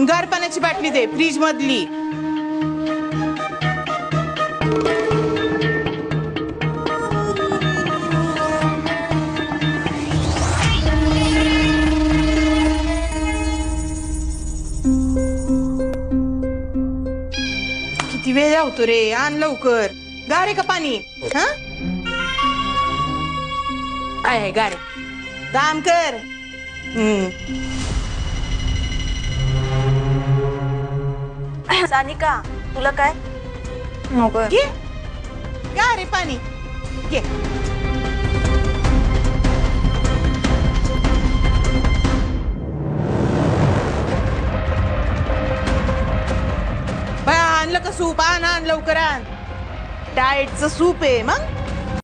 गार पाण्याची बाटली दे, फ्रीज मधली. किती वेळ लावतो रे, आण लवकर. गार आहे का पाणी? हा आहे गार. काम कर. सानिका, तुला काय नको? घे गार आहे पाणी, घे. आणलं का सूप? आण लवकर आण. डाएटचं सूप आहे मग.